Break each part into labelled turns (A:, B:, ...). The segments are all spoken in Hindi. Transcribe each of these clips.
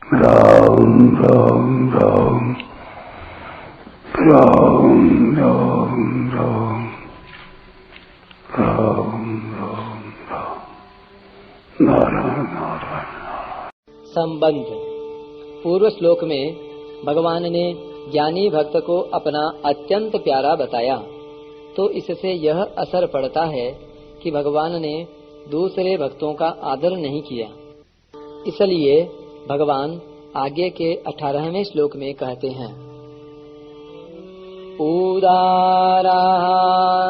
A: राम राम राम राम राम राम राम राम राम नारायण नारायण।
B: संबंध। पूर्व श्लोक में भगवान ने ज्ञानी भक्त को अपना अत्यंत प्यारा बताया, तो इससे यह असर पड़ता है कि भगवान ने दूसरे भक्तों का आदर नहीं किया। इसलिए भगवान आगे के 18वें श्लोक में कहते हैं, उदारा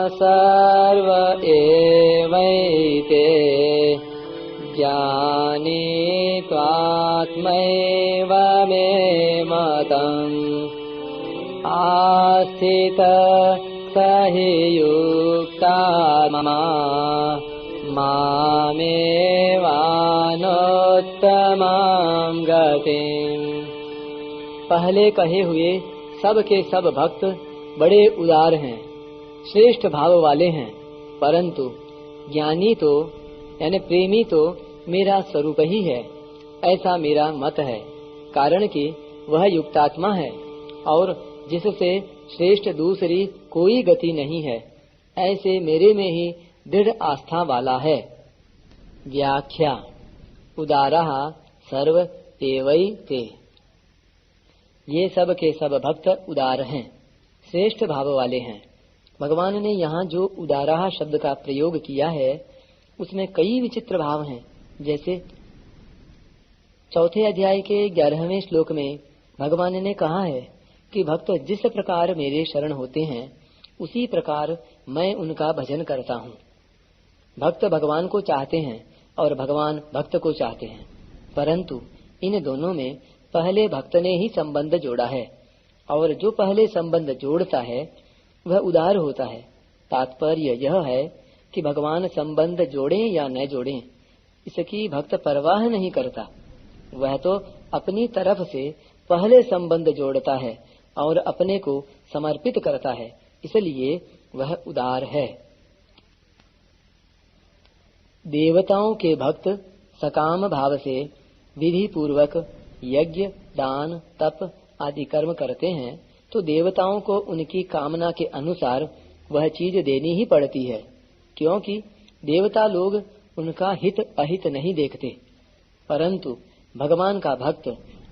B: सर्व एवैते ज्ञानी त्वात्मैव मे मतम् आस्थित सहि युक्तात्मा मामेवानोत्तमां गतिम्। पहले कहे हुए सब के सब भक्त बड़े उदार हैं, श्रेष्ठ भाव वाले हैं, परंतु ज्ञानी तो यानी प्रेमी तो मेरा स्वरूप ही है, ऐसा मेरा मत है। कारण कि वह युक्तात्मा है और जिससे श्रेष्ठ दूसरी कोई गति नहीं है, ऐसे मेरे में ही दृढ़ आस्था वाला है। व्याख्या। उदारः सर्व एवैते, ये सब के सब भक्त उदार हैं, श्रेष्ठ भाव वाले हैं। भगवान ने यहाँ जो उदारः शब्द का प्रयोग किया है उसमें कई विचित्र भाव हैं। जैसे चौथे अध्याय के 11वें श्लोक में भगवान ने कहा है कि भक्त जिस प्रकार मेरे शरण होते हैं उसी प्रकार मैं उनका भजन करता हूँ। भक्त भगवान को चाहते हैं और भगवान भक्त को चाहते हैं, परंतु इन दोनों में पहले भक्त ने ही संबंध जोड़ा है, और जो पहले संबंध जोड़ता है वह उदार होता है। तात्पर्य यह है कि भगवान संबंध जोड़ें या न जोड़ें, इसकी भक्त परवाह नहीं करता। वह तो अपनी तरफ से पहले संबंध जोड़ता है और अपने को समर्पित करता है, इसलिए वह उदार है। देवताओं के भक्त सकाम भाव से विधि पूर्वक यज्ञ, दान, तप आदि कर्म करते हैं, तो देवताओं को उनकी कामना के अनुसार वह चीज देनी ही पड़ती है, क्योंकि देवता लोग उनका हित अहित नहीं देखते। परंतु भगवान का भक्त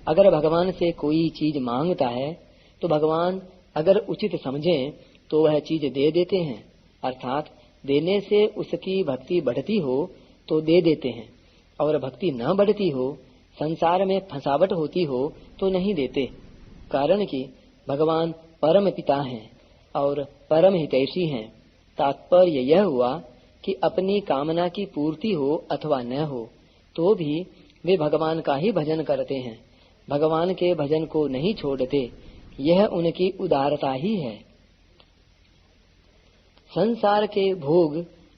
B: अगर भगवान से कोई चीज मांगता है तो भगवान अगर उचित समझें तो वह चीज दे देते हैं, अर्थात देने से उसकी भक्ति बढ़ती हो तो दे देते हैं, और भक्ति न बढ़ती हो, संसार में फंसावट होती हो तो नहीं देते। कारण कि भगवान परम पिता हैं और परम हितैषी हैं। तात्पर्य यह हुआ कि अपनी कामना की पूर्ति हो अथवा न हो तो भी वे भगवान का ही भजन करते हैं, भगवान के भजन को नहीं छोड़ते। यह उनकी उदारता ही है। संसार के भोग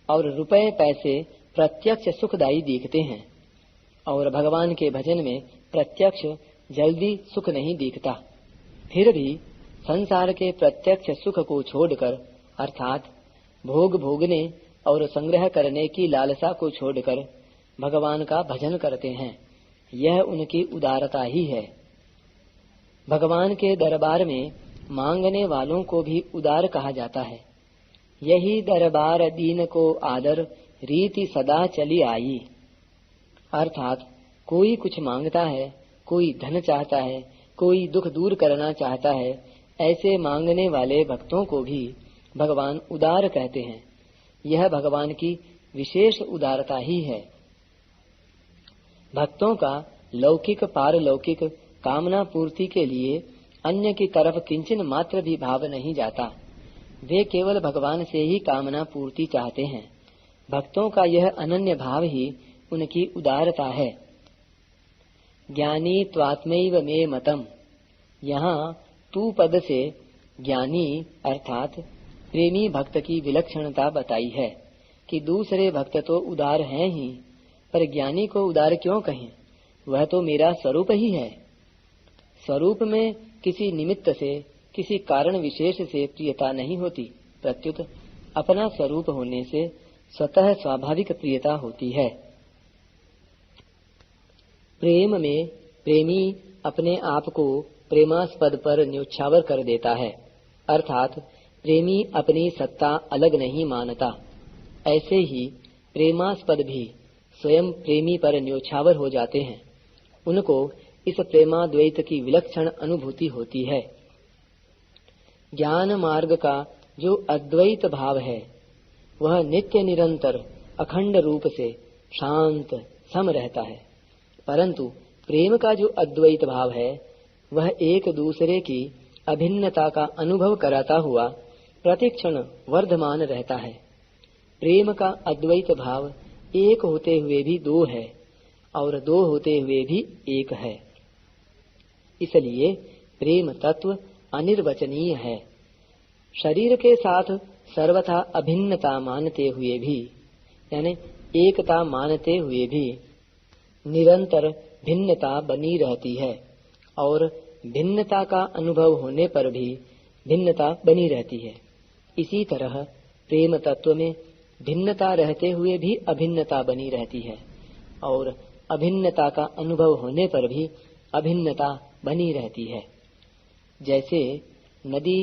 B: और रुपए पैसे प्रत्यक्ष सुखदायी दिखते हैं, और भगवान के भजन में प्रत्यक्ष जल्दी सुख नहीं दिखता। फिर भी संसार के प्रत्यक्ष सुख को छोड़कर, अर्थात भोग भोगने और संग्रह करने की लालसा को छोड़कर भगवान का भजन करते हैं। यह उनकी उदारता ही है। भगवान के दरबार में मांगने वालों को भी उदार कहा जाता है। यही दरबार दीन को आदर रीति सदा चली आई। अर्थात कोई कुछ मांगता है, कोई धन चाहता है, कोई दुख दूर करना चाहता है, ऐसे मांगने वाले भक्तों को भी भगवान उदार कहते हैं। यह भगवान की विशेष उदारता ही है। भक्तों का लौकिक पारलौकिक कामना पूर्ति के लिए अन्य की तरफ किंचन मात्र भी भाव नहीं जाता। वे केवल भगवान से ही कामना पूर्ति चाहते हैं। भक्तों का यह अनन्य भाव ही उनकी उदारता है। ज्ञानी त्वात्मैव मे मतम्, यहाँ तू पद से ज्ञानी अर्थात प्रेमी भक्त की विलक्षणता बताई है कि दूसरे भक्त तो उदार हैं ही, पर ज्ञानी को उदार क्यों कहें? वह तो मेरा स्वरूप ही है। स्वरूप में किसी निमित्त से, किसी कारण विशेष से प्रियता नहीं होती, प्रत्युत अपना स्वरूप होने से स्वतः स्वाभाविक प्रियता होती है। प्रेम में प्रेमी अपने आप को प्रेमास्पद पर न्योछावर कर देता है, अर्थात प्रेमी अपनी सत्ता अलग नहीं मानता। ऐसे ही प्रेमास्पद भी स्वयं प्रेमी पर न्योछावर हो जाते हैं। उनको इस प्रेमाद्वैत की विलक्षण अनुभूति होती है। ज्ञान मार्ग का जो अद्वैत भाव है वह नित्य निरंतर अखंड रूप से शांत सम रहता है, परंतु प्रेम का जो अद्वैत भाव है वह एक दूसरे की अभिन्नता का अनुभव कराता हुआ प्रतिक्षण वर्धमान रहता है। प्रेम का अद्वैत भाव एक होते हुए भी दो है और दो होते हुए भी एक है। इसलिए प्रेम तत्व अनिर्वचनीय है। शरीर के साथ सर्वथा अभिन्नता मानते हुए भी, यानी एकता मानते हुए भी निरंतर भिन्नता बनी रहती है और भिन्नता का अनुभव होने पर भी भिन्नता बनी रहती है। इसी तरह प्रेम तत्व में भिन्नता रहते हुए भी अभिन्नता बनी रहती है और अभिन्नता का अनुभव होने पर भी अभिन्नता बनी रहती है। जैसे नदी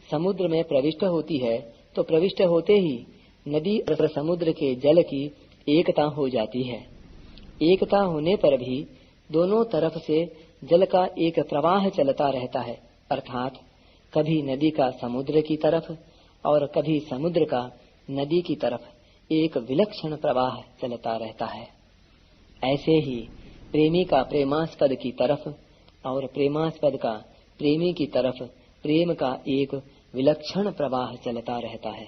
B: समुद्र में प्रविष्ट होती है तो प्रविष्ट होते ही नदी और समुद्र के जल की एकता हो जाती है। एकता होने पर भी दोनों तरफ से जल का एक प्रवाह चलता रहता है, अर्थात कभी नदी का समुद्र की तरफ और कभी समुद्र का नदी की तरफ एक विलक्षण प्रवाह चलता रहता है। ऐसे ही प्रेमी का प्रेमास्पद की तरफ और प्रेमास्पद का प्रेमी की तरफ प्रेम का एक विलक्षण प्रवाह चलता रहता है।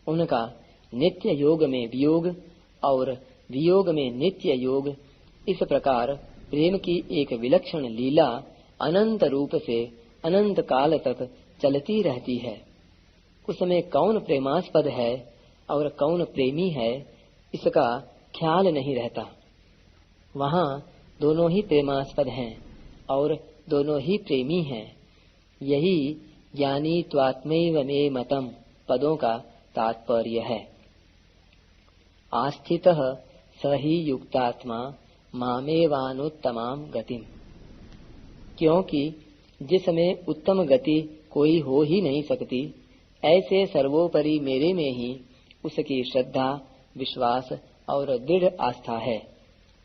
B: उनका नित्य योग में वियोग और वियोग में नित्य योग, इस प्रकार प्रेम की एक विलक्षण लीला अनंत रूप से अनंत काल तक चलती रहती है। उसमें कौन प्रेमास्पद है और कौन प्रेमी है इसका ख्याल नहीं रहता। वहाँ दोनों ही प्रेमास्पद हैं और दोनों ही प्रेमी हैं। यही ज्ञानी त्वात्मैव मे मतम पदों का तात्पर्य है। आस्थितः स ही युक्तात्मा मामेवानुत्तमाम गतिम, क्योंकि जिसमें उत्तम गति कोई हो ही नहीं सकती, ऐसे सर्वोपरि मेरे में ही उसकी श्रद्धा, विश्वास और दृढ़ आस्था है।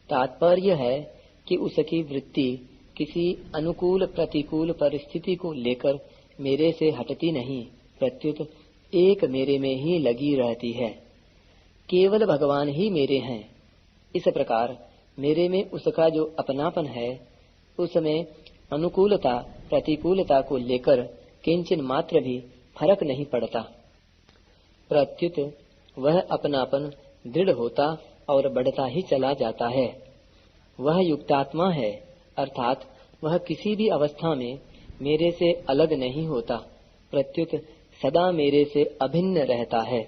B: तात्पर्य है कि उसकी वृत्ति किसी अनुकूल प्रतिकूल परिस्थिति को लेकर मेरे से हटती नहीं, प्रत्युत एक मेरे में ही लगी रहती है। केवल भगवान ही मेरे हैं। इस प्रकार मेरे में उसका जो अपनापन है, उसमें अनुकूलता प्रतिकूलता को लेकर किंचन मात्र भी फर्क नहीं पड़ता, प्रत्युत वह अपनापन दृढ़ होता और बढ़ता ही चला जाता है। वह युक्तात्मा है, अर्थात वह किसी भी अवस्था में मेरे से अलग नहीं होता, प्रत्युत सदा मेरे से अभिन्न रहता है।